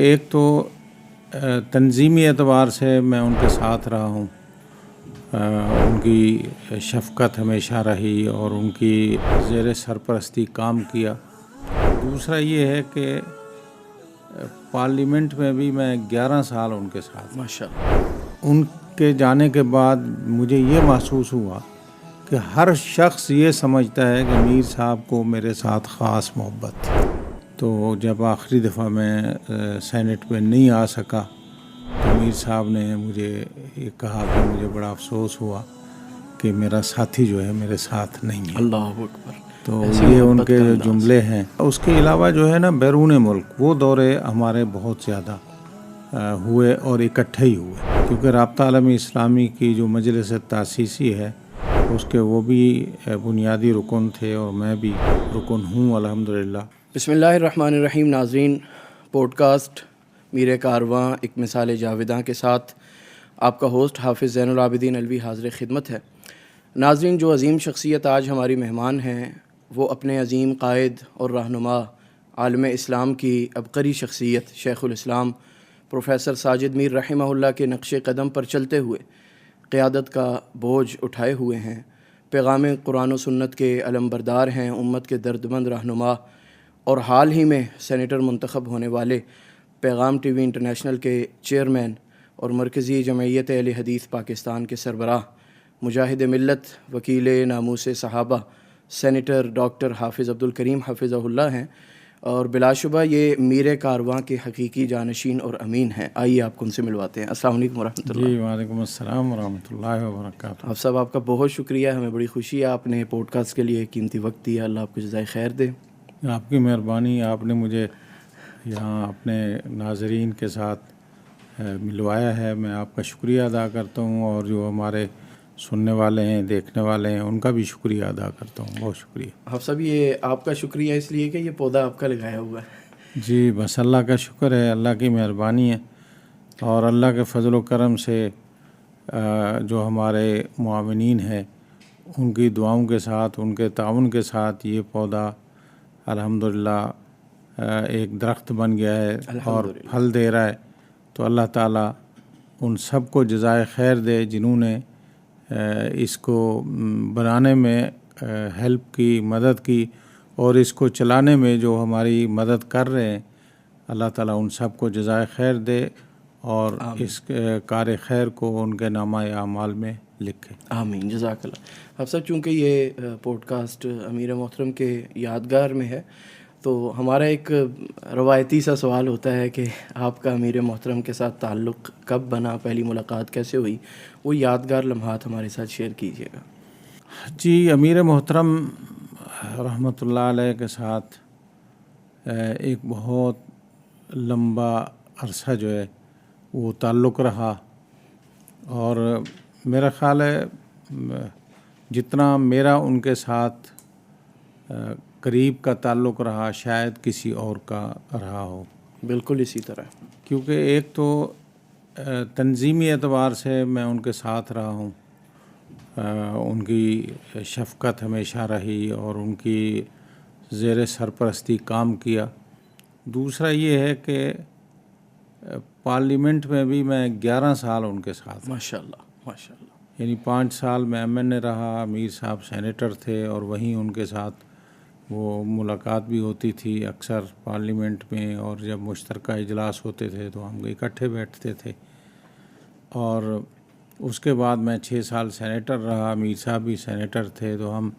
ایک تو تنظیمی اعتبار سے میں ان کے ساتھ رہا ہوں، ان کی شفقت ہمیشہ رہی اور ان کی زیر سرپرستی کام کیا۔ دوسرا یہ ہے کہ پارلیمنٹ میں بھی میں 11 سال ان کے ساتھ۔ ماشاءاللہ۔ ان کے جانے کے بعد مجھے یہ محسوس ہوا کہ ہر شخص یہ سمجھتا ہے کہ میر صاحب کو میرے ساتھ خاص محبت تھی۔ تو جب آخری دفعہ میں سینٹ میں نہیں آ سکا تو میر صاحب نے مجھے یہ کہا کہ مجھے بڑا افسوس ہوا کہ میرا ساتھی جو ہے میرے ساتھ نہیں ہے۔ اللہ اکبر۔ تو یہ ان کے جو جملے ہیں۔ اس کے علاوہ جو ہے نا بیرون ملک وہ دورے ہمارے بہت زیادہ ہوئے اور اکٹھے ہی ہوئے، کیونکہ رابطہ عالم اسلامی کی جو مجلس تاسیسی ہے اس کے وہ بھی بنیادی رکن تھے اور میں بھی رکن ہوں الحمدللہ۔ بسم اللہ الرحمن الرحیم۔ ناظرین، پوڈ کاسٹ میر کارواں ایک مثال جاویداں کے ساتھ آپ کا ہوسٹ حافظ زین العابدین علوی حاضر خدمت ہے۔ ناظرین، جو عظیم شخصیت آج ہماری مہمان ہیں وہ اپنے عظیم قائد اور رہنما عالم اسلام کی عبقری شخصیت شیخ الاسلام پروفیسر ساجد میر رحمہ اللہ کے نقش قدم پر چلتے ہوئے قیادت کا بوجھ اٹھائے ہوئے ہیں، پیغام قرآن و سنت کے علم بردار ہیں، امت کے دردمند رہنما اور حال ہی میں سینیٹر منتخب ہونے والے پیغام ٹی وی انٹرنیشنل کے چیئرمین اور مرکزی جمعیت اہل حدیث پاکستان کے سربراہ، مجاہد ملت، وکیل ناموس صحابہ، سینیٹر ڈاکٹر حافظ عبدالکریم حفظہ اللہ ہیں، اور بلا شبہ یہ میر کارواں کے حقیقی جانشین اور امین ہیں۔ آئیے آپ کو ان سے ملواتے ہیں۔ السلام علیکم ورحمۃ اللہ۔ جی وعلیکم السلام ورحمۃ اللہ وبرکاتہ۔ آپ صاحب، آپ کا بہت شکریہ، ہمیں بڑی خوشی ہے آپ نے پوڈ کاسٹ کے لیے قیمتی وقت دیا، اللہ آپ کو جزائے خیر دے۔ آپ کی مہربانی، آپ نے مجھے یہاں اپنے ناظرین کے ساتھ ملوایا ہے، میں آپ کا شکریہ ادا کرتا ہوں، اور جو ہمارے سننے والے ہیں، دیکھنے والے ہیں، ان کا بھی شکریہ ادا کرتا ہوں۔ بہت شکریہ۔ آپ صاحب، یہ آپ کا شکریہ اس لیے کہ یہ پودا آپ کا لگایا ہوا ہے۔ جی بس اللہ کا شکر ہے، اللہ کی مہربانی ہے، اور اللہ کے فضل و کرم سے جو ہمارے معاونین ہیں ان کی دعاؤں کے ساتھ، ان کے تعاون کے ساتھ یہ پودا الحمدللہ ایک درخت بن گیا ہے اور پھل دے رہا ہے۔ تو اللہ تعالیٰ ان سب کو جزائے خیر دے جنہوں نے اس کو بنانے میں ہیلپ کی، مدد کی، اور اس کو چلانے میں جو ہماری مدد کر رہے ہیں، اللہ تعالیٰ ان سب کو جزائے خیر دے اور اس کار خیر کو ان کے نامہ اعمال میں لکھے۔ آمین، جزاک اللہ۔ اب سر، چونکہ یہ پوڈ کاسٹ امیر محترم کے یادگار میں ہے تو ہمارا ایک روایتی سا سوال ہوتا ہے کہ آپ کا امیر محترم کے ساتھ تعلق کب بنا، پہلی ملاقات کیسے ہوئی، وہ یادگار لمحات ہمارے ساتھ شیئر کیجیے گا۔ جی، امیر محترم رحمۃ اللہ علیہ کے ساتھ ایک بہت لمبا عرصہ جو ہے وہ تعلق رہا، اور میرا خیال ہے جتنا میرا ان کے ساتھ قریب کا تعلق رہا شاید کسی اور کا رہا ہو۔ بالکل اسی طرح، کیونکہ ایک تو تنظیمی اعتبار سے میں ان کے ساتھ رہا ہوں، ان کی شفقت ہمیشہ رہی اور ان کی زیر سرپرستی کام کیا۔ دوسرا یہ ہے کہ پارلیمنٹ میں بھی میں 11 سال ان کے ساتھ، ماشاءاللہ ماشاءاللہ، یعنی 5 سال میں ایم این اے رہا، میر صاحب سینیٹر تھے، اور وہیں ان کے ساتھ وہ ملاقات بھی ہوتی تھی اکثر پارلیمنٹ میں، اور جب مشترکہ اجلاس ہوتے تھے تو ہم اکٹھے بیٹھتے تھے۔ اور اس کے بعد میں 6 سال سینیٹر رہا، میر صاحب بھی سینیٹر تھے، تو ہم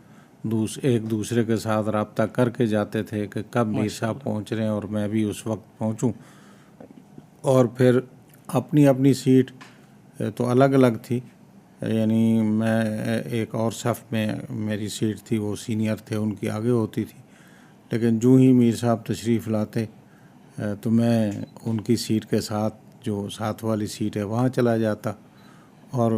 ایک دوسرے کے ساتھ رابطہ کر کے جاتے تھے کہ کب میر صاحب پہنچ رہے ہیں اور میں بھی اس وقت پہنچوں۔ اور پھر اپنی اپنی سیٹ تو الگ الگ تھی، یعنی میں ایک اور صف میں میری سیٹ تھی، وہ سینئر تھے، ان کی آگے ہوتی تھی، لیکن جو ہی میر صاحب تشریف لاتے تو میں ان کی سیٹ کے ساتھ، جو ساتھ والی سیٹ ہے، وہاں چلا جاتا، اور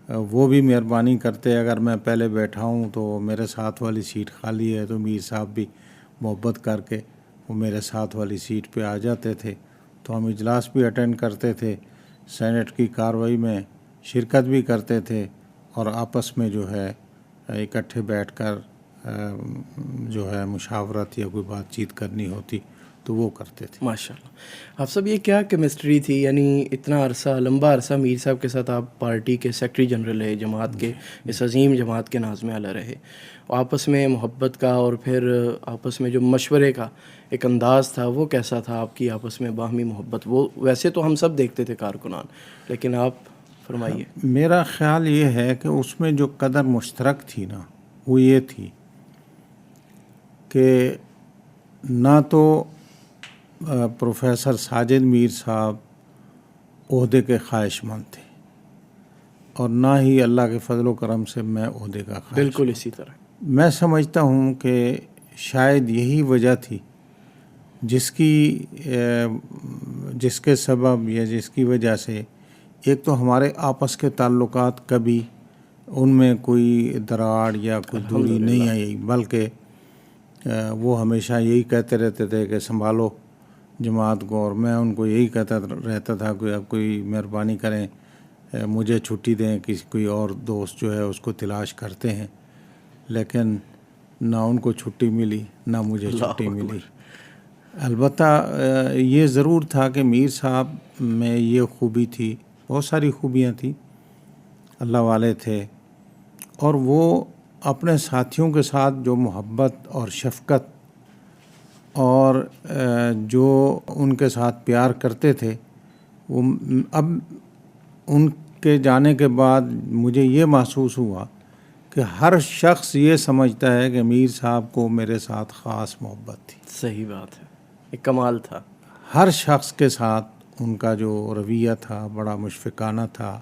وہ بھی مہربانی کرتے، اگر میں پہلے بیٹھا ہوں تو میرے ساتھ والی سیٹ خالی ہے تو میر صاحب بھی محبت کر کے وہ میرے ساتھ والی سیٹ پہ آ جاتے تھے، تو ہم اجلاس بھی اٹینڈ کرتے تھے، سینٹ کی کارروائی میں شرکت بھی کرتے تھے، اور آپس میں جو ہے اکٹھے بیٹھ کر جو ہے مشاورت یا کوئی بات چیت کرنی ہوتی تو وہ کرتے تھے. ماشاء اللہ. آپ سب یہ کیا کیمسٹری تھی؟ یعنی اتنا عرصہ، لمبا عرصہ میر صاحب کے ساتھ آپ پارٹی کے سیکرٹری جنرل رہے، جماعت کے اس عظیم جماعت کے ناظم اعلیٰ رہے. آپس میں محبت کا اور پھر آپس میں جو مشورے کا ایک انداز تھا وہ کیسا تھا آپ کی آپس میں باہمی محبت؟ وہ ویسے تو ہم سب دیکھتے تھے کارکنان، لیکن آپ فرمائیے. میرا خیال یہ ہے کہ اس میں جو قدر مشترک تھی نا وہ یہ تھی کہ نہ تو پروفیسر ساجد میر صاحب عہدے کے خواہش مند تھے اور نہ ہی اللہ کے فضل و کرم سے میں عہدے کا خواہش. بالکل اسی طرح. میں سمجھتا ہوں کہ شاید یہی وجہ تھی جس کے سبب یا جس کی وجہ سے ایک تو ہمارے آپس کے تعلقات کبھی ان میں کوئی دراڑ یا کوئی دوری نہیں آئی، بلکہ وہ ہمیشہ یہی کہتے رہتے تھے کہ سنبھالو جماعت کو، اور میں ان کو یہی کہتا رہتا تھا کہ اب کوئی مہربانی کریں مجھے چھٹی دیں، کسی کوئی اور دوست جو ہے اس کو تلاش کرتے ہیں. لیکن نہ ان کو چھٹی ملی نہ مجھے چھٹی ملی. البتہ یہ ضرور تھا کہ میر صاحب میں یہ خوبی تھی، بہت ساری خوبیاں تھیں، اللہ والے تھے، اور وہ اپنے ساتھیوں کے ساتھ جو محبت اور شفقت اور جو ان کے ساتھ پیار کرتے تھے، وہ اب ان کے جانے کے بعد مجھے یہ محسوس ہوا کہ ہر شخص یہ سمجھتا ہے کہ میر صاحب کو میرے ساتھ خاص محبت تھی. صحیح بات ہے، ایک کمال تھا. ہر شخص کے ساتھ ان کا جو رویہ تھا بڑا مشفقانہ تھا،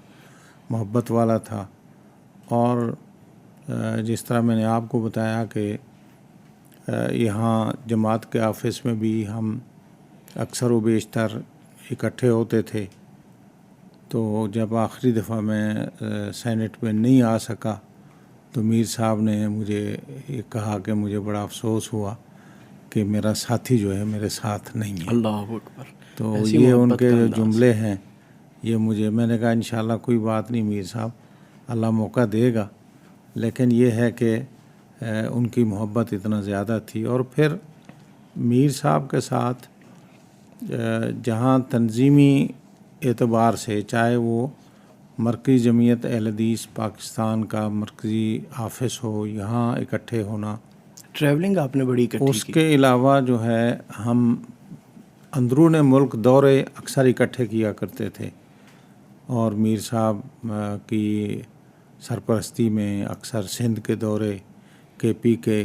محبت والا تھا. اور جس طرح میں نے آپ کو بتایا کہ یہاں جماعت کے آفس میں بھی ہم اکثر و بیشتر اکٹھے ہوتے تھے، تو جب آخری دفعہ میں سینٹ میں نہیں آ سکا تو میر صاحب نے مجھے یہ کہا کہ مجھے بڑا افسوس ہوا کہ میرا ساتھی جو ہے میرے ساتھ نہیں ہے. اللہ اکبر. تو یہ ان کے جو جملے ہیں یہ میں نے کہا انشاءاللہ کوئی بات نہیں میر صاحب، اللہ موقع دے گا. لیکن یہ ہے کہ ان کی محبت اتنا زیادہ تھی. اور پھر میر صاحب کے ساتھ جہاں تنظیمی اعتبار سے، چاہے وہ مرکزی جمعیت اہل حدیث پاکستان کا مرکزی آفس ہو، یہاں اکٹھے ہونا، ٹریولنگ آپ نے بڑی اکٹھی کی. اس کے علاوہ جو ہے ہم اندرون ملک دورے اکثر اکٹھے کیا کرتے تھے، اور میر صاحب کی سرپرستی میں اکثر سندھ کے دورے، کے پی کے،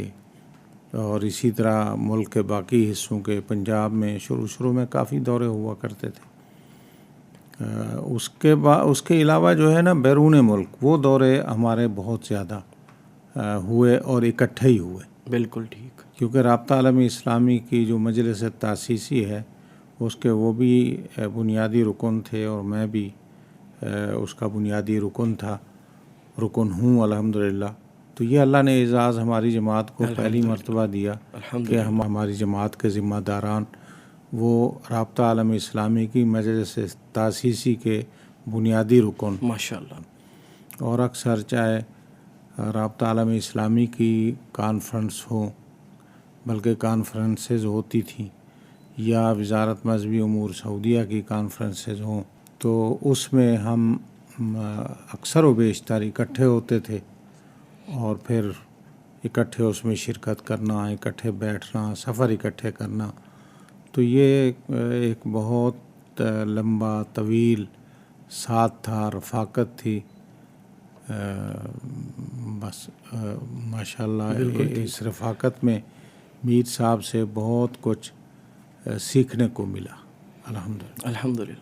اور اسی طرح ملک کے باقی حصوں کے، پنجاب میں شروع میں کافی دورے ہوا کرتے تھے. اس کے علاوہ جو ہے نا بیرون ملک وہ دورے ہمارے بہت زیادہ ہوئے اور اکٹھے ہی ہوئے. بالکل ٹھیک. کیونکہ رابطہ عالمی اسلامی کی جو مجلس تاسیسی ہے اس کے وہ بھی بنیادی رکن تھے، اور میں بھی اس کا بنیادی رکن ہوں الحمدللہ. تو یہ اللہ نے اعزاز ہماری جماعت کو پہلی مرتبہ دیا کہ ہماری جماعت کے ذمہ داران وہ رابطہ عالمی اسلامی کی مجلس تاسیسی کے بنیادی رکن ماشاءاللہ. اور اکثر چاہے رابطہ عالمی اسلامی کی کانفرنس ہو، بلکہ کانفرنسز ہوتی تھیں، یا وزارت مذہبی امور سعودیہ کی کانفرنسز ہوں، تو اس میں ہم اکثر و بیشتر اکٹھے ہوتے تھے، اور پھر اکٹھے اس میں شرکت کرنا، اکٹھے بیٹھنا، سفر اکٹھے کرنا. تو یہ ایک بہت لمبا طویل ساتھ تھا، رفاقت تھی. بس ماشاءاللہ اس رفاقت میں میر صاحب سے بہت کچھ سیکھنے کو ملا الحمدللہ.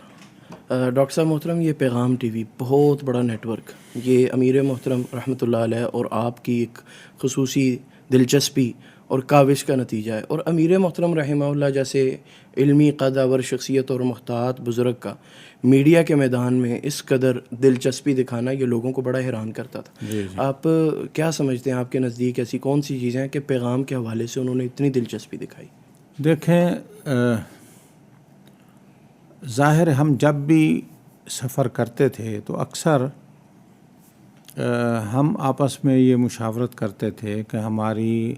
ڈاکٹر صاحب محترم، یہ پیغام ٹی وی بہت بڑا نیٹ ورک، یہ امیر محترم رحمۃ اللہ علیہ اور آپ کی ایک خصوصی دلچسپی اور کاوش کا نتیجہ ہے. اور امیر محترم رحمہ اللہ جیسے علمی قداور شخصیت اور محتاط بزرگ کا میڈیا کے میدان میں اس قدر دلچسپی دکھانا یہ لوگوں کو بڑا حیران کرتا تھا. آپ کیا سمجھتے ہیں، آپ کے نزدیک ایسی کون سی چیزیں ہیں کہ پیغام کے حوالے سے انہوں نے اتنی دلچسپی دکھائی؟ دیکھیں، ظاہر ہم جب بھی سفر کرتے تھے تو اکثر ہم آپس میں یہ مشاورت کرتے تھے کہ ہماری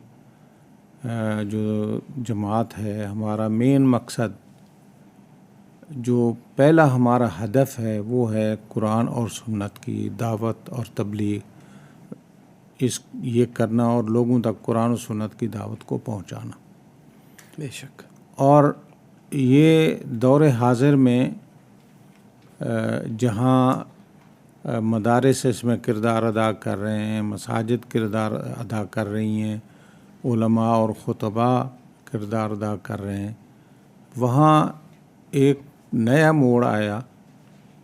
جو جماعت ہے، ہمارا مین مقصد، جو پہلا ہمارا ہدف ہے، وہ ہے قرآن اور سنت کی دعوت اور تبلیغ، یہ کرنا اور لوگوں تک قرآن و سنت کی دعوت کو پہنچانا۔ بے شک۔ اور یہ دور حاضر میں جہاں مدارس اس میں کردار ادا کر رہے ہیں، مساجد کردار ادا کر رہی ہیں، علماء اور خطباء کردار ادا کر رہے ہیں، وہاں ایک نیا موڑ آیا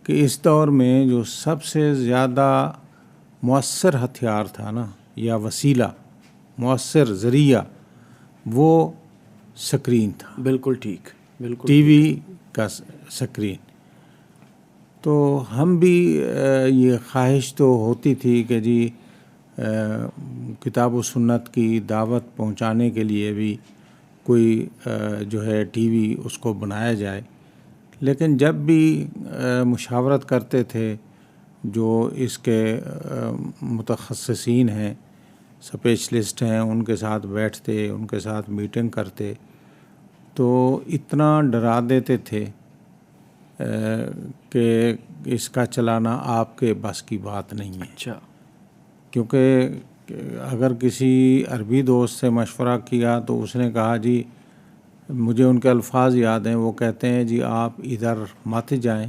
کہ اس دور میں جو سب سے زیادہ مؤثر ہتھیار تھا نا، یا وسیلہ، مؤثر ذریعہ، وہ سکرین تھا۔ بالکل ٹھیک، بالکل ٹی وی کا سکرین۔ تو ہم بھی یہ خواہش تو ہوتی تھی کہ جی کتاب و سنت کی دعوت پہنچانے کے لیے بھی کوئی جو ہے ٹی وی اس کو بنایا جائے، لیکن جب بھی مشاورت کرتے تھے جو اس کے متخصصین ہیں، اسپیشلسٹ ہیں، ان کے ساتھ بیٹھتے، ان کے ساتھ میٹنگ کرتے، تو اتنا ڈرا دیتے تھے کہ اس کا چلانا آپ کے بس کی بات نہیں ہے۔ اچھا۔ کیونکہ اگر کسی عربی دوست سے مشورہ کیا تو اس نے کہا جی، مجھے ان کے الفاظ یاد ہیں، وہ کہتے ہیں جی آپ ادھر مت جائیں،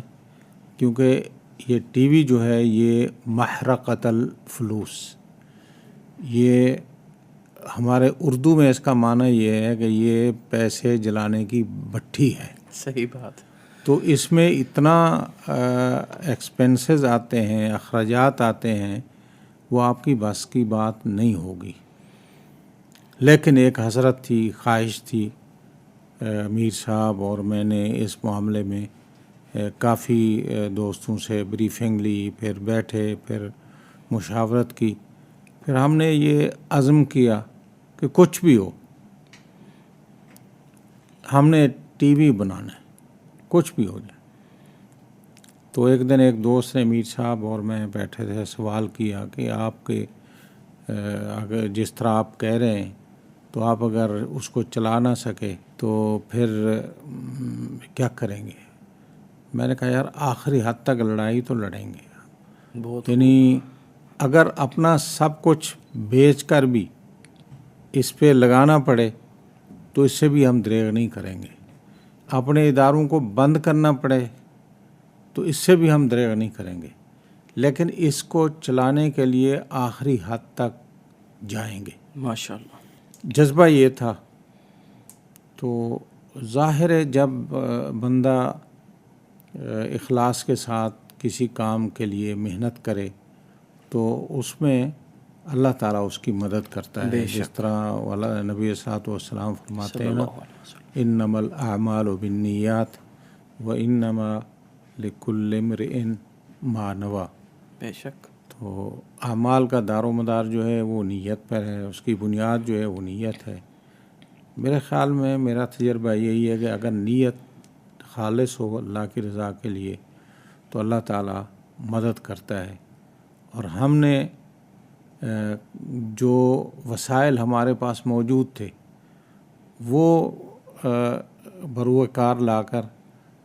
کیونکہ یہ ٹی وی جو ہے یہ محرقۃ الفلوس، یہ ہمارے اردو میں اس کا معنی یہ ہے کہ یہ پیسے جلانے کی بھٹی ہے۔ صحیح بات۔ تو اس میں اتنا ایکسپینسز آتے ہیں، اخراجات آتے ہیں، وہ آپ کی بس کی بات نہیں ہوگی۔ لیکن ایک حسرت تھی، خواہش تھی، میر صاحب اور میں نے اس معاملے میں کافی دوستوں سے بریفنگ لی، پھر بیٹھے، پھر مشاورت کی، پھر ہم نے یہ عزم کیا کہ کچھ بھی ہو ہم نے ٹی وی بنانا ہے، کچھ بھی ہو جائے۔ تو ایک دن ایک دوست نے، میر صاحب اور میں بیٹھے تھے، سوال کیا کہ آپ کے اگر جس طرح آپ کہہ رہے ہیں تو آپ اگر اس کو چلا نہ سکے تو پھر کیا کریں گے؟ میں نے کہا یار آخری حد تک لڑائی تو لڑیں گے، بہت یعنی اگر اپنا سب کچھ بیچ کر بھی اس پہ لگانا پڑے تو اس سے بھی ہم دریغ نہیں کریں گے، اپنے اداروں کو بند کرنا پڑے تو اس سے بھی ہم دریغ نہیں کریں گے، لیکن اس کو چلانے کے لیے آخری حد تک جائیں گے۔ ماشاءاللہ، جذبہ یہ تھا۔ تو ظاہر ہے جب بندہ اخلاص کے ساتھ کسی کام کے لیے محنت کرے تو اس میں اللہ تعالیٰ اس کی مدد کرتا ہے، جس طرح نبی صلی اللہ علیہ وسلم فرماتے ہیں نا، انما الاعمال بالنیات وانما لکل امرئ ما نوی۔ بے شک۔ تو اعمال کا دار و مدار جو ہے وہ نیت پر ہے، اس کی بنیاد جو ہے وہ نیت ہے۔ میرے خیال میں میرا تجربہ یہی ہے کہ اگر نیت خالص ہو اللہ کی رضا کے لیے تو اللہ تعالیٰ مدد کرتا ہے۔ اور ہم نے جو وسائل ہمارے پاس موجود تھے وہ بروکار لا کر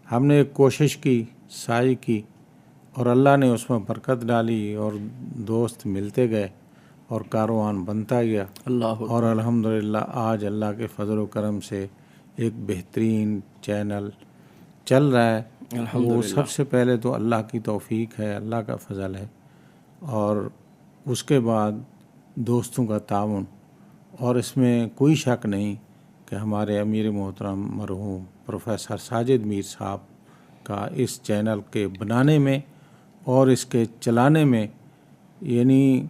ہم نے ایک کوشش کی، سعی کی، اور اللہ نے اس میں برکت ڈالی اور دوست ملتے گئے اور کاروان بنتا گیا۔ اللہ اور الحمدللہ آج اللہ کے فضل و کرم سے ایک بہترین چینل چل رہا ہے۔ وہ سب سے پہلے تو اللہ کی توفیق ہے، اللہ کا فضل ہے، اور اس کے بعد دوستوں کا تعاون، اور اس میں کوئی شک نہیں کہ ہمارے امیر محترم مرحوم پروفیسر ساجد میر صاحب کا اس چینل کے بنانے میں اور اس کے چلانے میں، یعنی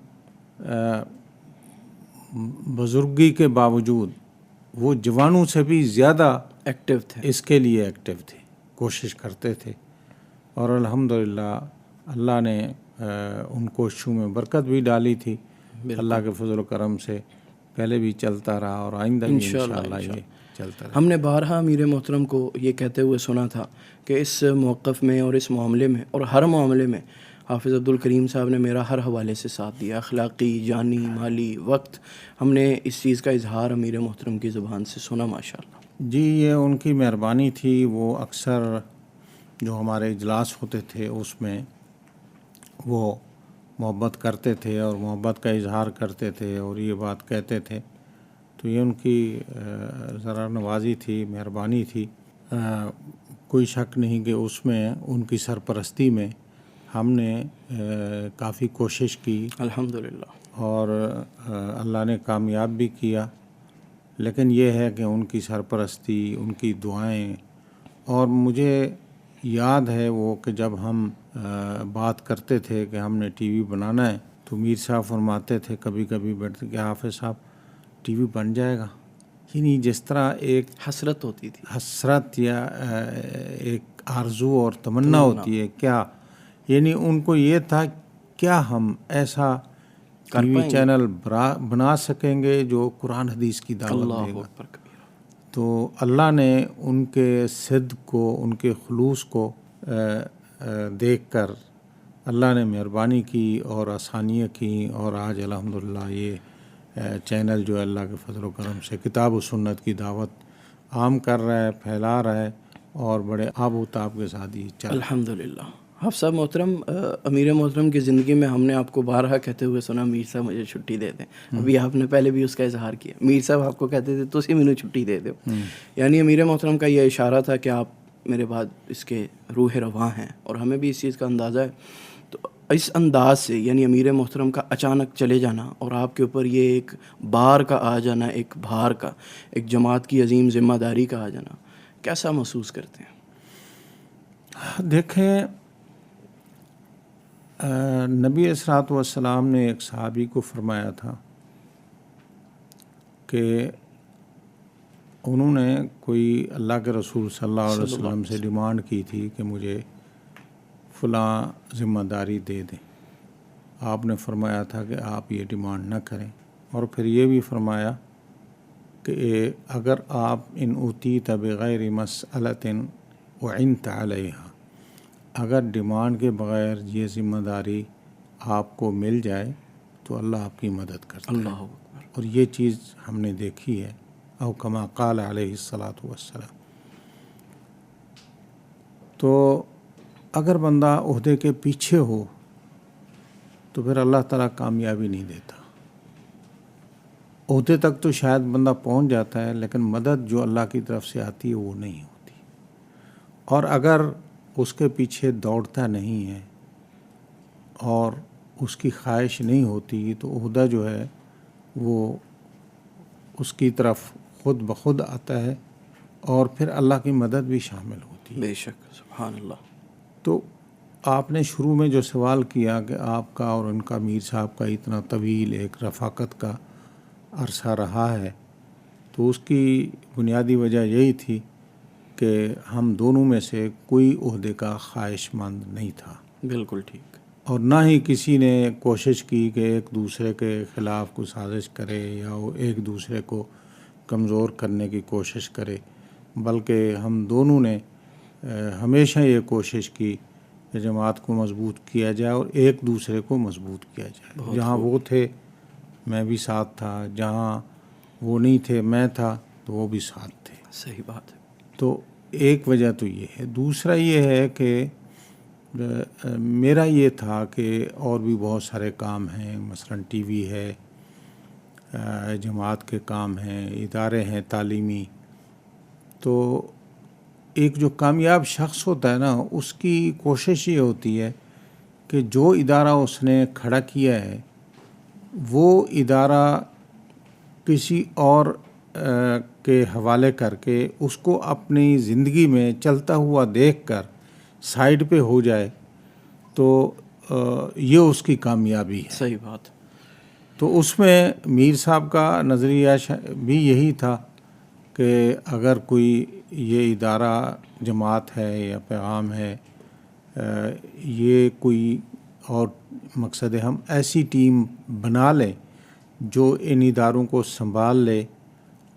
بزرگی کے باوجود وہ جوانوں سے بھی زیادہ ایکٹیو تھے، اس کے لیے ایکٹیو تھے، کوشش کرتے تھے، اور الحمدللہ اللہ نے ان کوششوں میں برکت بھی ڈالی تھی۔ اللہ کے فضل و کرم سے پہلے بھی چلتا رہا اور آئندہ بھی انشاءاللہ یہ چلتا رہا۔ ہم نے بارہا امیر محترم کو یہ کہتے ہوئے سنا تھا کہ اس موقف میں اور اس معاملے میں اور ہر معاملے میں حافظ عبدالکریم صاحب نے میرا ہر حوالے سے ساتھ دیا، اخلاقی، جانی، مالی، وقت. ہم نے اس چیز کا اظہار امیر محترم کی زبان سے سنا ماشاءاللہ. جی یہ ان کی مہربانی تھی. وہ اکثر جو ہمارے اجلاس ہوتے تھے اس میں وہ محبت کرتے تھے اور محبت کا اظہار کرتے تھے اور یہ بات کہتے تھے. تو یہ ان کی ذرا نوازی تھی، مہربانی تھی. کوئی شک نہیں کہ اس میں ان کی سرپرستی میں ہم نے کافی کوشش کی الحمدللہ، اور اللہ نے کامیاب بھی کیا. لیکن یہ ہے کہ ان کی سرپرستی، ان کی دعائیں، اور مجھے یاد ہے وہ کہ جب ہم بات کرتے تھے کہ ہم نے ٹی وی بنانا ہے تو میر صاحب فرماتے تھے کبھی کبھی بیٹھتے کہ حافظ صاحب ٹی وی بن جائے گا. یعنی جس طرح ایک حسرت ہوتی تھی، حسرت یا ایک آرزو اور تمنا ہوتی ہے، کیا یعنی ان کو یہ تھا کیا ہم ایسا ٹی وی چینل بنا سکیں گے جو قرآن حدیث کی دعوت دے اللہ گا. اکبر کبیرہ. تو اللہ نے ان کے صدق کو، ان کے خلوص کو دیکھ کر اللہ نے مہربانی کی اور آسانیاں کی، اور آج الحمدللہ یہ چینل جو ہے اللہ کے فضل و کرم سے کتاب و سنت کی دعوت عام کر رہا ہے، پھیلا رہا ہے، اور بڑے آب و تاب کے ساتھ یہ چل رہا ہے. الحمدللہ. حافظ صاحب محترم، امیر محترم کی زندگی میں ہم نے آپ کو بارہا کہتے ہوئے سنا میر صاحب مجھے چھٹی دے دیں. ابھی آپ نے پہلے بھی اس کا اظہار کیا، میر صاحب آپ کو کہتے تھے تسی مینوں چھٹی دے دو. یعنی امیر محترم کا یہ اشارہ تھا کہ آپ میرے بعد اس کے روح رواں ہیں، اور ہمیں بھی اس چیز کا اندازہ ہے. تو اس انداز سے یعنی امیر محترم کا اچانک چلے جانا اور آپ کے اوپر یہ ایک بار کا آ جانا، ایک بھار کا، ایک جماعت کی عظیم ذمہ داری کا آ جانا، کیسا محسوس کرتے ہیں؟ دیکھیں، نبی اصلاۃ والسلام نے ایک صحابی کو فرمایا تھا کہ انہوں نے کوئی اللہ کے رسول صلی اللہ علیہ وسلم سے ڈیمانڈ کی تھی کہ مجھے فلاں ذمہ داری دے دیں. آپ نے فرمایا تھا کہ آپ یہ ڈیمانڈ نہ کریں، اور پھر یہ بھی فرمایا کہ اگر آپ ان اوتیت بغیر مسئلۃ وعنت علیہا، اگر ڈیمانڈ کے بغیر یہ ذمہ داری آپ کو مل جائے تو اللہ آپ کی مدد کرتا ہے. اللہ اکبر. اور یہ چیز ہم نے دیکھی ہے، او کما قال علیہ الصلاۃ والسلام. تو اگر بندہ عہدے کے پیچھے ہو تو پھر اللہ تعالیٰ کامیابی نہیں دیتا. عہدے تک تو شاید بندہ پہنچ جاتا ہے، لیکن مدد جو اللہ کی طرف سے آتی ہے وہ نہیں ہوتی. اور اگر اس کے پیچھے دوڑتا نہیں ہے اور اس کی خواہش نہیں ہوتی تو عہدہ جو ہے وہ اس کی طرف خود بخود آتا ہے، اور پھر اللہ کی مدد بھی شامل ہوتی ہے. بے شک، سبحان اللہ. تو آپ نے شروع میں جو سوال کیا کہ آپ کا اور ان کا میر صاحب کا اتنا طویل ایک رفاقت کا عرصہ رہا ہے، تو اس کی بنیادی وجہ یہی تھی کہ ہم دونوں میں سے کوئی عہدے کا خواہش مند نہیں تھا. بالکل ٹھیک. اور نہ ہی کسی نے کوشش کی کہ ایک دوسرے کے خلاف کوئی سازش کرے یا وہ ایک دوسرے کو کمزور کرنے کی کوشش کرے، بلکہ ہم دونوں نے ہمیشہ یہ کوشش کی کہ جماعت کو مضبوط کیا جائے اور ایک دوسرے کو مضبوط کیا جائے. جہاں وہ تھے میں بھی ساتھ تھا، جہاں وہ نہیں تھے میں تھا تو وہ بھی ساتھ تھے. صحیح بات ہے. تو ایک وجہ تو یہ ہے. دوسرا یہ ہے کہ میرا یہ تھا کہ اور بھی بہت سارے کام ہیں، مثلا ٹی وی ہے، جماعت کے کام ہیں، ادارے ہیں تعلیمی. تو ایک جو کامیاب شخص ہوتا ہے نا، اس کی کوشش یہ ہوتی ہے کہ جو ادارہ اس نے کھڑا کیا ہے وہ ادارہ کسی اور کے حوالے کر کے اس کو اپنی زندگی میں چلتا ہوا دیکھ کر سائیڈ پہ ہو جائے تو یہ اس کی کامیابی ہے. صحیح بات. تو اس میں میر صاحب کا نظریہ بھی یہی تھا کہ اگر کوئی یہ ادارہ جماعت ہے یا پیغام ہے، یہ کوئی اور مقصد ہے، ہم ایسی ٹیم بنا لیں جو ان اداروں کو سنبھال لے،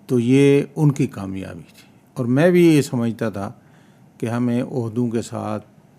تو یہ ان کی کامیابی تھی. اور میں بھی یہ سمجھتا تھا کہ ہمیں عہدوں کے ساتھ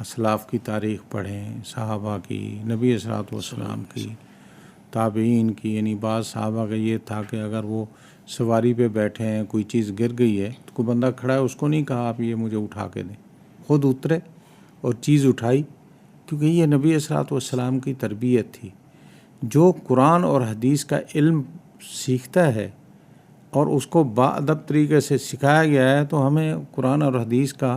اسلاف کی تاریخ پڑھیں، صحابہ کی، نبی صلوات والسلام کی، تابعین کی. یعنی بعض صحابہ کا یہ تھا کہ اگر وہ سواری پہ بیٹھے ہیں، کوئی چیز گر گئی ہے تو کوئی بندہ کھڑا ہے، اس کو نہیں کہا آپ یہ مجھے اٹھا کے دیں، خود اترے اور چیز اٹھائی، کیونکہ یہ نبی صلوات والسلام کی تربیت تھی. جو قرآن اور حدیث کا علم سیکھتا ہے اور اس کو باادب طریقے سے سکھایا گیا ہے، تو ہمیں قرآن اور حدیث کا،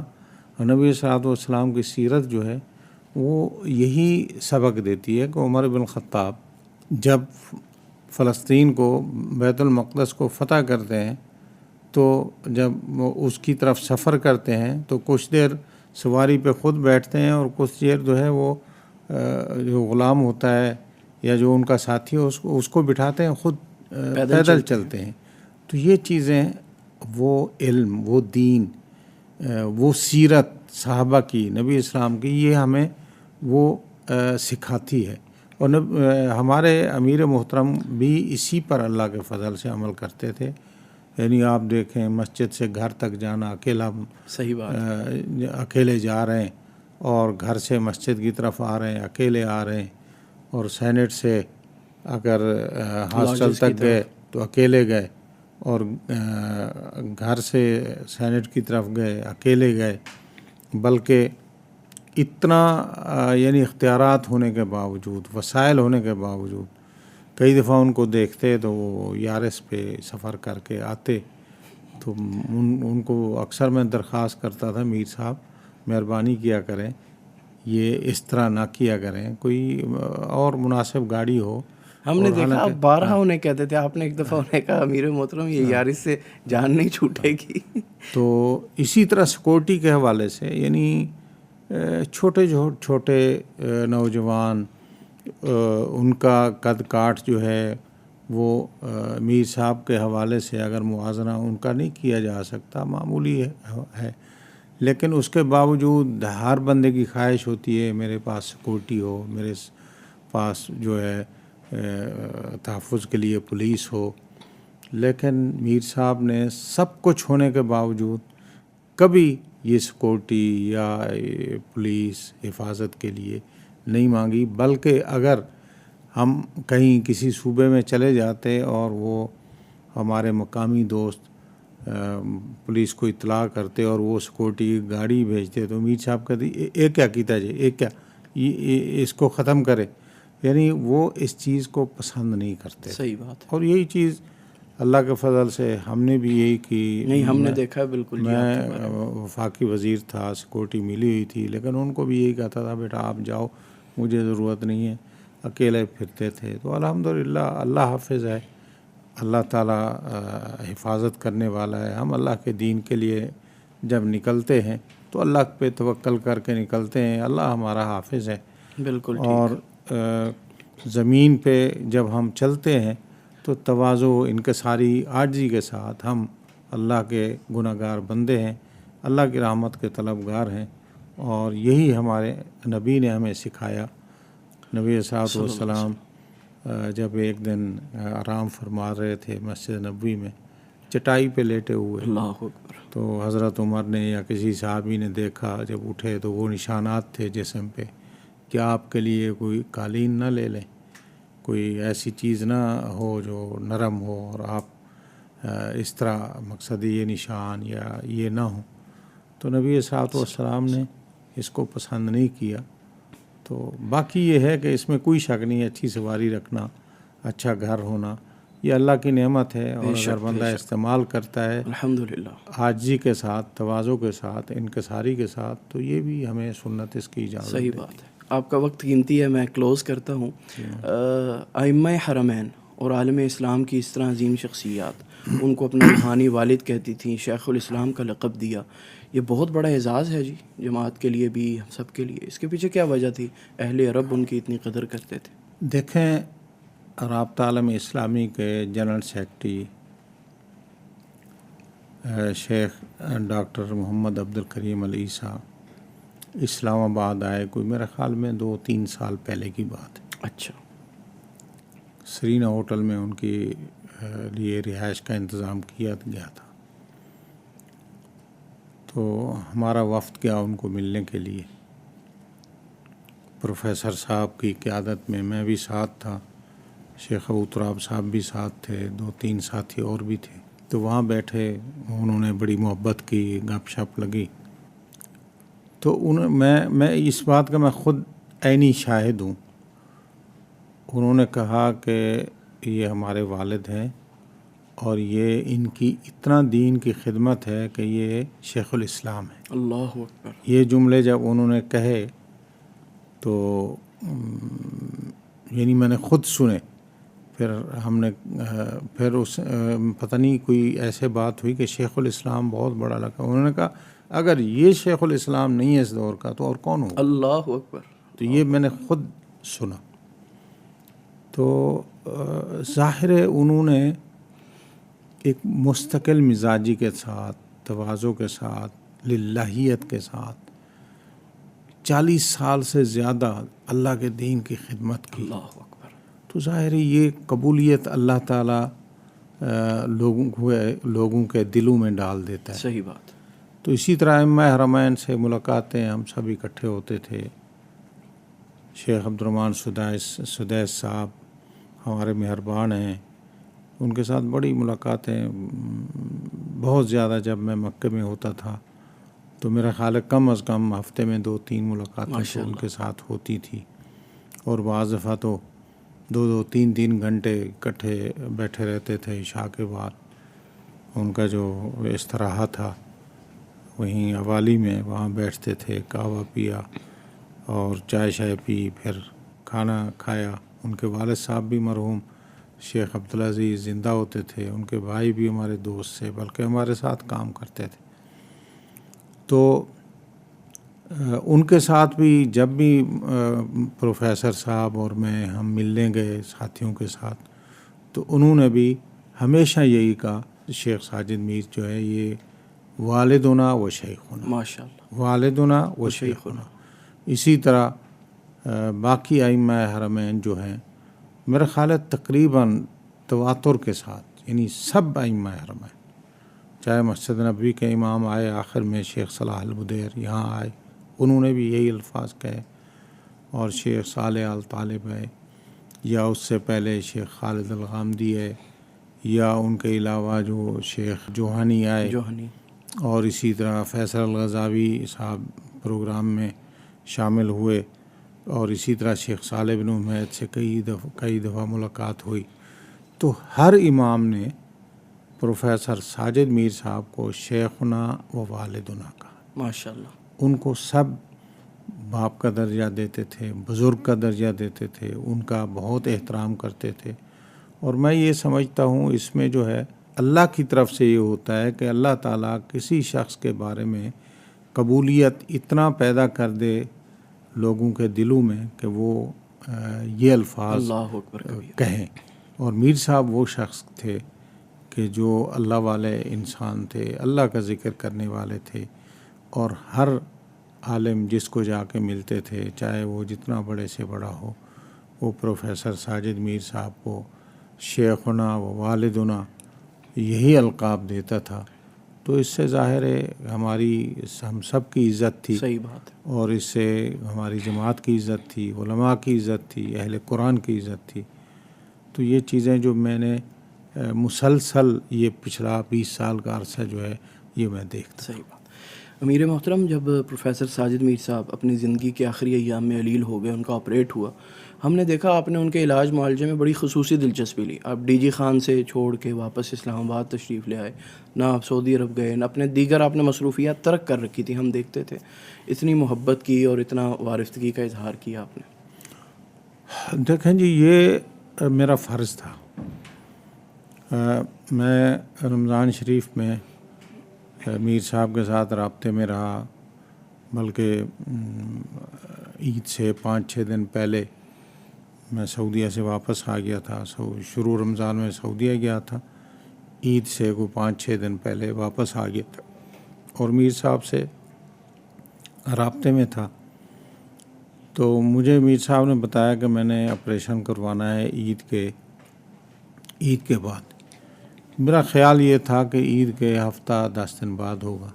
نبی صلی اللہ علیہ وسلم کی سیرت جو ہے وہ یہی سبق دیتی ہے کہ عمر بن خطاب جب فلسطین کو، بیت المقدس کو فتح کرتے ہیں، تو جب وہ اس کی طرف سفر کرتے ہیں تو کچھ دیر سواری پہ خود بیٹھتے ہیں اور کچھ دیر جو ہے وہ جو غلام ہوتا ہے یا جو ان کا ساتھی ہے اس کو بٹھاتے ہیں، خود پیدل چلتے ہیں. تو یہ چیزیں، وہ علم، وہ دین، وہ سیرت صحابہ کی، نبی اسلام کی، یہ ہمیں وہ سکھاتی ہے. اور ہمارے امیر محترم بھی اسی پر اللہ کے فضل سے عمل کرتے تھے. یعنی آپ دیکھیں مسجد سے گھر تک جانا، صحیح بات، اکیلے جا رہے ہیں اور گھر سے مسجد کی طرف آ رہے ہیں، اکیلے آ رہے ہیں. اور سینٹ سے اگر ہاسٹل تک گئے تو اکیلے گئے، اور گھر سے سینٹ کی طرف گئے اکیلے گئے. بلکہ اتنا یعنی اختیارات ہونے کے باوجود، وسائل ہونے کے باوجود، کئی دفعہ ان کو دیکھتے تو وہ یارس پہ سفر کر کے آتے. تو ان کو اکثر میں درخواست کرتا تھا، میر صاحب مہربانی کیا کریں، یہ اس طرح نہ کیا کریں، کوئی اور مناسب گاڑی ہو. ہم نے دیکھا آپ بارہا انہیں کہتے تھے، آپ نے ایک دفعہ انہیں کہا امیر محترم یہ یارس سے جان نہیں چھوٹے گی. تو اسی طرح سیکورٹی کے حوالے سے، یعنی چھوٹے نوجوان، ان کا قد کاٹ جو ہے وہ میر صاحب کے حوالے سے اگر موازنہ ان کا نہیں کیا جا سکتا، معمولی ہے. لیکن اس کے باوجود ہر بندے کی خواہش ہوتی ہے میرے پاس سیکورٹی ہو، میرے پاس جو ہے تحفظ کے لیے پولیس ہو. لیکن میر صاحب نے سب کچھ ہونے کے باوجود کبھی یہ سیکورٹی یا پولیس حفاظت کے لیے نہیں مانگی. بلکہ اگر ہم کہیں کسی صوبے میں چلے جاتے اور وہ ہمارے مقامی دوست پولیس کو اطلاع کرتے اور وہ سیکورٹی گاڑی بھیجتے تو میر صاحب کہتے ایک کیا کیتا جی، ایک کیا، اس کو ختم کرے. یعنی وہ اس چیز کو پسند نہیں کرتے. صحیح بات ہے. اور یہی چیز اللہ کے فضل سے ہم نے بھی یہی کی. نہیں، ہم نے دیکھا بالکل. میں وفاقی وزیر تھا، سیکورٹی ملی ہوئی تھی، لیکن ان کو بھی یہی کہتا تھا بیٹا آپ جاؤ، مجھے ضرورت نہیں ہے. اکیلے پھرتے تھے. تو الحمدللہ اللہ حافظ ہے، اللہ تعالیٰ حفاظت کرنے والا ہے. ہم اللہ کے دین کے لیے جب نکلتے ہیں تو اللہ پہ توکل کر کے نکلتے ہیں، اللہ ہمارا حافظ ہے. بالکل. اور زمین پہ جب ہم چلتے ہیں تو تواضع، انکساری، عاجزی کے ساتھ ہم اللہ کے گناہ گار بندے ہیں، اللہ کی رحمت کے طلبگار ہیں. اور یہی ہمارے نبی نے ہمیں سکھایا. نبی صلی اللہ علیہ وسلم جب ایک دن آرام فرما رہے تھے مسجد نبوی میں چٹائی پہ لیٹے ہوئے، اللہ اکبر، تو حضرت عمر نے یا کسی صحابی نے دیکھا، جب اٹھے تو وہ نشانات تھے جسم پہ کہ آپ کے لیے کوئی قالین نہ لے لیں، کوئی ایسی چیز نہ ہو جو نرم ہو اور آپ اس طرح مقصد یہ نشان یا یہ نہ ہو. تو نبی صلی اللہ علیہ وسلم نے اس کو پسند نہیں کیا. تو باقی یہ ہے کہ اس میں کوئی شک نہیں، اچھی سواری رکھنا، اچھا گھر ہونا، یہ اللہ کی نعمت ہے. اور اگر بندہ استعمال کرتا ہے الحمدللہ عاجزی کے ساتھ، تواضع کے ساتھ، انکساری کے ساتھ، تو یہ بھی ہمیں سنت اس کی اجازت صحیح بات ہے. آپ کا وقت قیمتی ہے، میں کلوز کرتا ہوں. ائمہ حرمین اور عالم اسلام کی اس طرح عظیم شخصیات، ان کو اپنا روحانی والد کہتی تھیں، شیخ الاسلام کا لقب دیا، یہ بہت بڑا اعزاز ہے جی، جماعت کے لیے بھی، ہم سب کے لیے. اس کے پیچھے کیا وجہ تھی اہل عرب ان کی اتنی قدر کرتے تھے؟ دیکھیں، رابطہ عالم اسلامی کے جنرل سیکرٹری شیخ ڈاکٹر محمد عبد الکریم العیسیٰ اسلام آباد آئے، کوئی میرے خیال میں 2-3 سال پہلے کی بات ہے. اچھا. سرینا ہوٹل میں ان کے لیے رہائش کا انتظام کیا گیا تھا. تو ہمارا وفد گیا ان کو ملنے کے لیے. پروفیسر صاحب کی قیادت میں بھی ساتھ تھا، شیخ ابو تراب صاحب بھی ساتھ تھے، 2-3 ساتھی اور بھی تھے. تو وہاں بیٹھے، انہوں نے بڑی محبت کی، گپ شپ لگی. تو میں اس بات کا میں خود عینی شاہد ہوں. انہوں نے کہا کہ یہ ہمارے والد ہیں اور یہ ان کی اتنا دین کی خدمت ہے کہ یہ شیخ الاسلام ہے. اللہ اکبر. یہ جملے جب انہوں نے کہے تو یعنی میں نے خود سنے. پھر ہم نے پھر اس پتہ نہیں کوئی ایسے بات ہوئی کہ شیخ الاسلام بہت بڑا لگا. انہوں نے کہا اگر یہ شیخ الاسلام نہیں ہے اس دور کا تو اور کون ہوگا؟ اللہ اکبر. تو یہ میں نے خود سنا. تو ظاہر ہے انہوں نے ایک مستقل مزاجی کے ساتھ، تواضع کے ساتھ، للہیت کے ساتھ 40 سال سے زیادہ اللہ کے دین کی خدمت کی. اللہ اکبر. تو ظاہر ہے یہ قبولیت اللہ تعالیٰ لوگوں کے دلوں میں ڈال دیتا ہے. صحیح بات. تو اسی طرح ائمہ حرمین سے ملاقاتیں ہم سب اکٹھے ہوتے تھے. شیخ عبدالرحمن سدیس صاحب ہمارے مہربان ہیں، ان کے ساتھ بڑی ملاقاتیں بہت زیادہ. جب میں مکہ میں ہوتا تھا تو میرا خیال ہے کم از کم ہفتے میں 2-3 ملاقاتیں تو ان کے ساتھ ہوتی تھی. اور بعض دفعہ تو 2-3 گھنٹے اکٹھے بیٹھے رہتے تھے. عشاء کے بعد ان کا جو استراحہ تھا وہیں حوالی میں، وہاں بیٹھتے تھے، قہوہ پیا اور چائے شائے پی، پھر کھانا کھایا. ان کے والد صاحب بھی مرحوم شیخ عبدالعزیز زندہ ہوتے تھے، ان کے بھائی بھی ہمارے دوست تھے، بلکہ ہمارے ساتھ کام کرتے تھے. تو ان کے ساتھ بھی جب بھی پروفیسر صاحب اور میں ہم ملنے گئے ساتھیوں کے ساتھ، تو انہوں نے بھی ہمیشہ یہی کہا شیخ ساجد میر جو ہے یہ والدنا و شیخنا، ماشاء اللہ، والدنا و شیخنا. اسی طرح باقی ائمہ حرمین جو ہیں میرا خیال ہے تقریباً تواتر کے ساتھ، یعنی سب ائمہ حرمین، چاہے مسجد نبوی کے امام آئے آخر میں شیخ صلاح البدیر یہاں آئے، انہوں نے بھی یہی الفاظ کہے. اور شیخ صالح آل طالب ہے، یا اس سے پہلے شیخ خالد الغامدی ہے، یا ان کے علاوہ جو شیخ جوہانی آئے، اور اسی طرح فیصل الغزاوی صاحب پروگرام میں شامل ہوئے، اور اسی طرح شیخ صالح بن حمید سے کئی دفعہ ملاقات ہوئی. تو ہر امام نے پروفیسر ساجد میر صاحب کو شیخنا و والدنا کہا. ماشاء اللہ. ان کو سب باپ کا درجہ دیتے تھے، بزرگ کا درجہ دیتے تھے، ان کا بہت احترام کرتے تھے. اور میں یہ سمجھتا ہوں اس میں جو ہے اللہ کی طرف سے یہ ہوتا ہے کہ اللہ تعالیٰ کسی شخص کے بارے میں قبولیت اتنا پیدا کر دے لوگوں کے دلوں میں کہ وہ یہ الفاظ کہیں. اور میر صاحب وہ شخص تھے کہ جو اللہ والے انسان تھے، اللہ کا ذکر کرنے والے تھے، اور ہر عالم جس کو جا کے ملتے تھے، چاہے وہ جتنا بڑے سے بڑا ہو، وہ پروفیسر ساجد میر صاحب کو شیخنا و والدنا یہی القاب دیتا تھا. تو اس سے ظاہر ہے ہم سب کی عزت تھی. صحیح بات. اور اس سے ہماری جماعت کی عزت تھی، علماء کی عزت تھی، اہل قرآن کی عزت تھی. تو یہ چیزیں جو میں نے مسلسل یہ پچھلا 20 سال کا عرصہ جو ہے یہ میں دیکھتا. صحیح بات. امیر محترم، جب پروفیسر ساجد میر صاحب اپنی زندگی کے آخری ایام میں علیل ہو گئے، ان کا آپریٹ ہوا، ہم نے دیکھا آپ نے ان کے علاج معالجے میں بڑی خصوصی دلچسپی لی. آپ ڈی جی خان سے چھوڑ کے واپس اسلام آباد تشریف لے آئے، نہ آپ سعودی عرب گئے، نہ اپنے دیگر آپ نے مصروفیات ترک کر رکھی تھی. ہم دیکھتے تھے اتنی محبت کی اور اتنا وارفتگی کا اظہار کیا آپ نے. دیکھیں جی، یہ میرا فرض تھا. میں رمضان شریف میں میر صاحب کے ساتھ رابطے میں رہا، بلکہ عید سے 5-6 دن پہلے میں سعودیہ سے واپس آ گیا تھا. شروع رمضان میں سعودیہ گیا تھا، عید سے کوئی 5-6 دن پہلے واپس آ گیا تھا، اور میر صاحب سے رابطے میں تھا. تو مجھے میر صاحب نے بتایا کہ میں نے آپریشن کروانا ہے عید کے بعد. میرا خیال یہ تھا کہ عید کے ہفتہ 10 دن بعد ہوگا.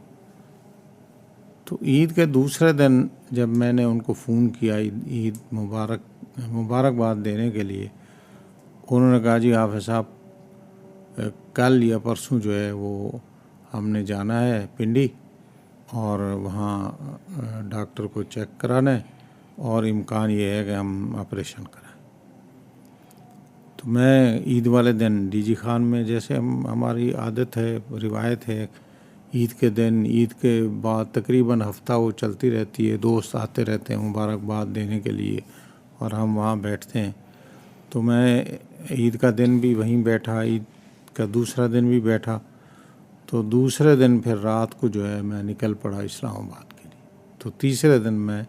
تو عید کے دوسرے دن جب میں نے ان کو فون کیا عید مبارکباد دینے کے لیے، انہوں نے کہا جی حافظ صاحب کل یا پرسوں جو ہے وہ ہم نے جانا ہے پنڈی اور وہاں ڈاکٹر کو چیک کرانا ہے اور امکان یہ ہے کہ ہم آپریشن کرائیں۔ تو میں عید والے دن ڈی جی خان میں، جیسے ہماری عادت ہے، روایت ہے، عید کے دن، عید کے بعد تقریباً ہفتہ وہ چلتی رہتی ہے، دوست آتے رہتے ہیں مبارکباد دینے کے لیے اور ہم وہاں بیٹھتے ہیں۔ تو میں عید کا دن بھی وہیں بیٹھا، عید کا دوسرا دن بھی بیٹھا، تو دوسرے دن پھر رات کو جو ہے میں نکل پڑا اسلام آباد کے لیے۔ تو تیسرے دن میں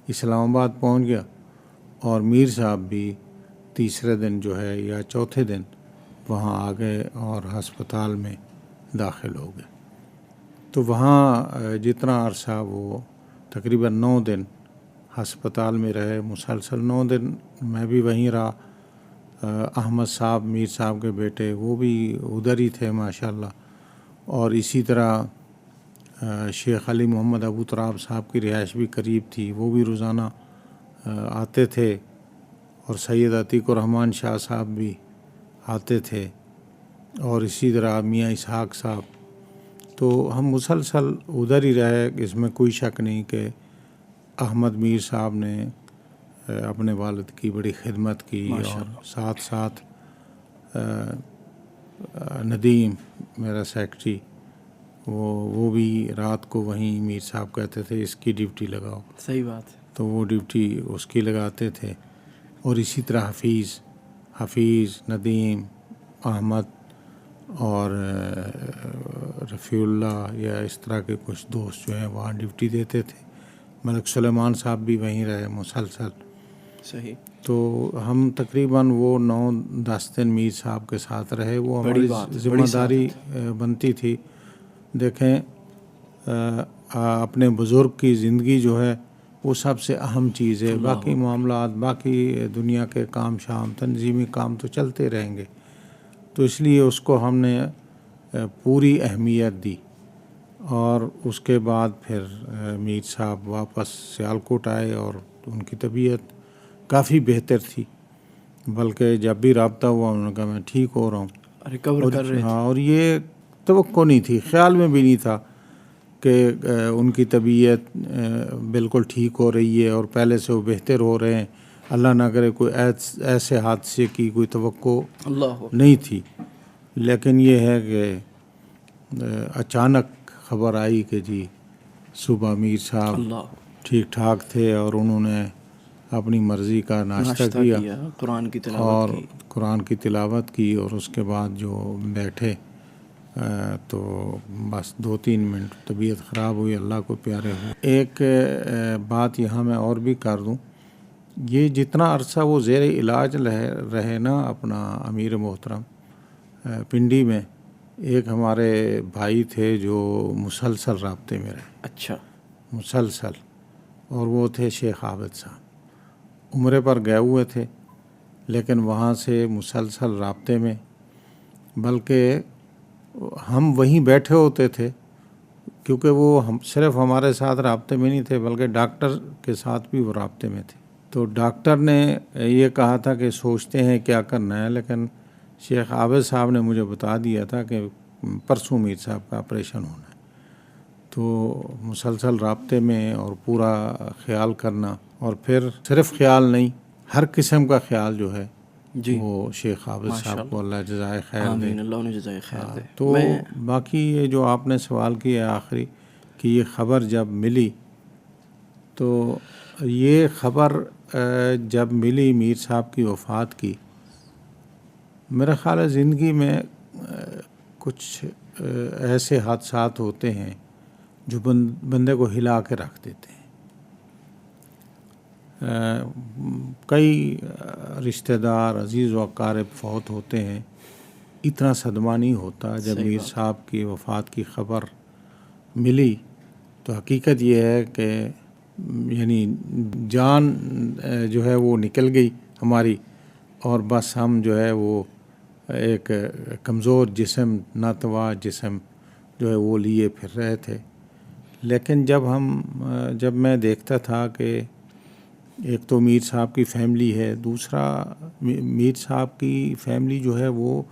اسلام آباد پہنچ گیا اور میر صاحب بھی تیسرے دن جو ہے یا چوتھے دن وہاں آ گئے اور ہسپتال میں داخل ہو گئے۔ تو وہاں جتنا عرصہ وہ تقریباً 9 دن ہسپتال میں رہے، مسلسل 9 دن میں بھی وہیں رہا۔ احمد صاحب میر صاحب کے بیٹے وہ بھی ادھر ہی تھے ماشاءاللہ، اور اسی طرح شیخ علی محمد ابو تراب صاحب کی رہائش بھی قریب تھی، وہ بھی روزانہ آتے تھے، اور سید عتیق الرحمن شاہ صاحب بھی آتے تھے، اور اسی طرح میاں اسحاق صاحب۔ تو ہم مسلسل ادھر ہی رہے، اس میں کوئی شک نہیں کہ احمد میر صاحب نے اپنے والد کی بڑی خدمت کی، اور ساتھ ساتھ ندیم میرا سیکرٹری وہ بھی رات کو وہیں میر صاحب کہتے تھے اس کی ڈیوٹی لگاؤ، صحیح بات ہے، تو وہ ڈیوٹی اس کی لگاتے تھے، اور اسی طرح حفیظ ندیم احمد اور رفیع اللہ یا اس طرح کے کچھ دوست جو ہیں وہاں ڈیوٹی دیتے تھے۔ ملک سلیمان صاحب بھی وہیں رہے مسلسل۔ صحیح۔ تو ہم تقریباً وہ 9-10 دن میر صاحب کے ساتھ رہے۔ وہ ہماری ذمہ داری بنتی تھی۔ دیکھیں اپنے بزرگ کی زندگی جو ہے وہ سب سے اہم چیز ہے، باقی معاملات، باقی دنیا کے کام شام، تنظیمی کام تو چلتے رہیں گے، تو اس لیے اس کو ہم نے پوری اہمیت دی۔ اور اس کے بعد پھر میر صاحب واپس سیالکوٹ آئے اور ان کی طبیعت کافی بہتر تھی، بلکہ جب بھی رابطہ ہوا انہوں نے کہا میں ٹھیک ہو رہا ہوں، ریکور کر رہے تھے۔ اور یہ توقع نہیں تھی، خیال میں بھی نہیں تھا کہ ان کی طبیعت بالکل ٹھیک ہو رہی ہے اور پہلے سے وہ بہتر ہو رہے ہیں۔ اللہ نہ کرے کوئی ایسے حادثے کی کوئی توقع نہیں تھی، لیکن یہ ہے کہ اچانک خبر آئی کہ جی صبح میر صاحب ٹھیک ٹھاک تھے اور انہوں نے اپنی مرضی کا ناشتہ کیا، قرآن کی تلاوت کی، اور اس کے بعد جو بیٹھے تو بس 2-3 منٹ طبیعت خراب ہوئی، اللہ کو پیارے ہوئے۔ ایک بات یہاں میں اور بھی کر دوں، یہ جتنا عرصہ وہ زیر علاج رہے نا اپنا امیر محترم پنڈی میں، ایک ہمارے بھائی تھے جو مسلسل رابطے میں رہے، اچھا، مسلسل، اور وہ تھے شیخ عابد صاحب۔ عمرے پر گئے ہوئے تھے لیکن وہاں سے مسلسل رابطے میں، بلکہ ہم وہیں بیٹھے ہوتے تھے، کیونکہ وہ صرف ہمارے ساتھ رابطے میں نہیں تھے بلکہ ڈاکٹر کے ساتھ بھی وہ رابطے میں تھے۔ تو ڈاکٹر نے یہ کہا تھا کہ سوچتے ہیں کیا کرنا ہے، لیکن شیخ عابد صاحب نے مجھے بتا دیا تھا کہ پرسوں میر صاحب کا آپریشن ہونا ہے۔ تو مسلسل رابطے میں اور پورا خیال کرنا، اور پھر صرف خیال نہیں، ہر قسم کا خیال جو ہے جی وہ شیخ عابد صاحب کو اللہ جزائے خیر دے، آمین، اللہ انہیں جزائے خیر دے۔ تو باقی یہ جو آپ نے سوال کیا ہے آخری کہ یہ خبر جب ملی، تو یہ خبر جب ملی میر صاحب کی وفات کی، میرا خیال ہے زندگی میں کچھ ایسے حادثات ہوتے ہیں جو بندے کو ہلا کے رکھ دیتے ہیں۔ کئی رشتہ دار، عزیز و اقارب فوت ہوتے ہیں، اتنا صدمہ نہیں ہوتا۔ جب میر صاحب کی وفات کی خبر ملی تو حقیقت یہ ہے کہ یعنی جان جو ہے وہ نکل گئی ہماری، اور بس ہم جو ہے وہ ایک کمزور جسم، ناتواں جسم جو ہے وہ لیے پھر رہے تھے۔ لیکن جب میں دیکھتا تھا کہ ایک تو میر صاحب کی فیملی ہے، دوسرا میر صاحب کی فیملی جو ہے وہ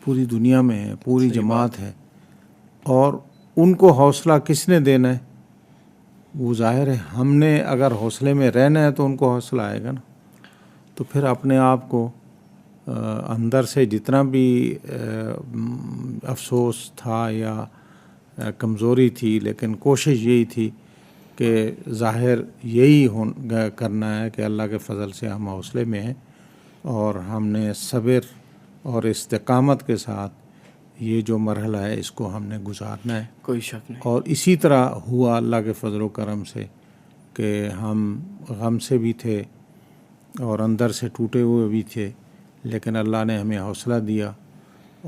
پوری دنیا میں ہے، پوری جماعت ہے، اور ان کو حوصلہ کس نے دینا ہے؟ وہ ظاہر ہے ہم نے اگر حوصلے میں رہنا ہے تو ان کو حوصلہ آئے گا نا. تو پھر اپنے آپ کو اندر سے جتنا بھی افسوس تھا یا کمزوری تھی، لیکن کوشش یہی تھی کہ ظاہر یہی کرنا ہے کہ اللہ کے فضل سے ہم حوصلے میں ہیں اور ہم نے صبر اور استقامت کے ساتھ یہ جو مرحلہ ہے اس کو ہم نے گزارنا ہے. کوئی شک نہیں. اور اسی طرح ہوا اللہ کے فضل و کرم سے کہ ہم غم سے بھی تھے اور اندر سے ٹوٹے ہوئے بھی تھے، لیکن اللہ نے ہمیں حوصلہ دیا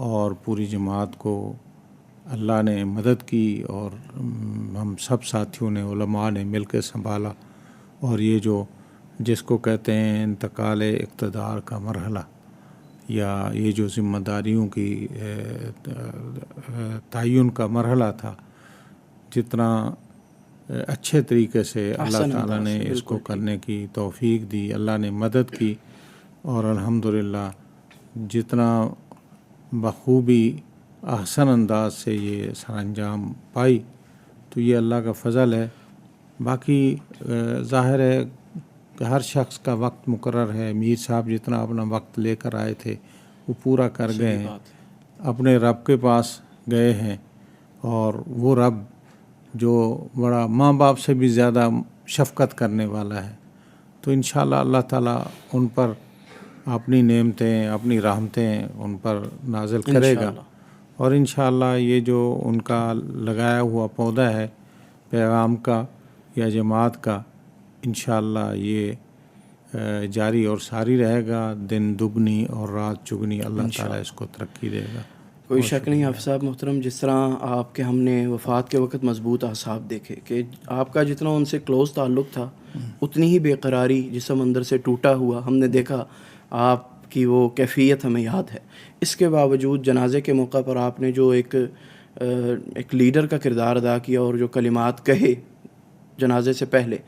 اور پوری جماعت کو اللہ نے مدد کی اور ہم سب ساتھیوں نے، علماء نے مل کے سنبھالا. اور یہ جو جس کو کہتے ہیں انتقال اقتدار کا مرحلہ یا یہ جو ذمہ داریوں کی تعین کا مرحلہ تھا، جتنا اچھے طریقے سے اللہ تعالیٰ نے اس کو کرنے کی توفیق دی، اللہ نے مدد کی، اور الحمدللہ جتنا بخوبی احسن انداز سے یہ سر انجام پائی تو یہ اللہ کا فضل ہے. باقی ظاہر ہے کہ ہر شخص کا وقت مقرر ہے. میر صاحب جتنا اپنا وقت لے کر آئے تھے وہ پورا کر گئے ہیں، اپنے رب کے پاس گئے ہیں، اور وہ رب جو بڑا ماں باپ سے بھی زیادہ شفقت کرنے والا ہے، تو انشاءاللہ اللہ تعالیٰ ان پر اپنی نعمتیں، اپنی رحمتیں ان پر نازل کرے گا. اور انشاءاللہ یہ جو ان کا لگایا ہوا پودا ہے پیغام کا یا جماعت کا، انشاءاللہ یہ جاری اور ساری رہے گا، دن دگنی اور رات چگنی اللہ تعالیٰ اس کو ترقی دے گا. کوئی شک نہیں. حافظ صاحب محترم، جس طرح آپ کے ہم نے وفات کے وقت مضبوط اعصاب دیکھے کہ آپ کا جتنا ان سے کلوز تعلق تھا اتنی ہی بے قراری جسم اندر سے ٹوٹا ہوا ہم نے دیکھا. آپ کی وہ کیفیت ہمیں یاد ہے. اس کے باوجود جنازے کے موقع پر آپ نے جو ایک لیڈر کا کردار ادا کیا اور جو کلمات کہے جنازے سے پہلے،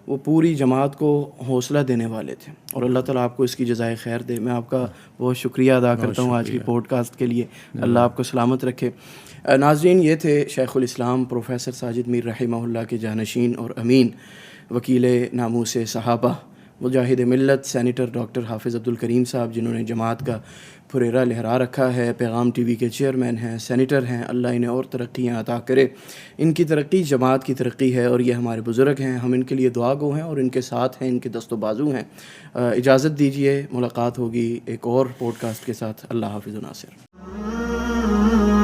وہ پوری جماعت کو حوصلہ دینے والے تھے، اور اللہ تعالیٰ آپ کو اس کی جزائے خیر دے. میں آپ کا بہت شکریہ ادا کرتا ہوں آج کی پوڈ کاسٹ کے لیے. اللہ آپ کو سلامت رکھے. ناظرین، یہ تھے شیخ الاسلام پروفیسر ساجد میر رحمہ اللہ کے جانشین اور امین، وکیل ناموس صحابہ، مجاہد ملت، سینیٹر ڈاکٹر حافظ عبدالکریم صاحب، جنہوں نے جماعت کا پھریرا لہرا رکھا ہے. پیغام ٹی وی کے چیئرمین ہیں، سینیٹر ہیں. اللہ انہیں اور ترقیاں عطا کرے. ان کی ترقی جماعت کی ترقی ہے، اور یہ ہمارے بزرگ ہیں، ہم ان کے لیے دعا گو ہیں اور ان کے ساتھ ہیں، ان کے دست و بازو ہیں. اجازت دیجیے، ملاقات ہوگی ایک اور پوڈ کاسٹ کے ساتھ. اللہ حافظ و ناصر.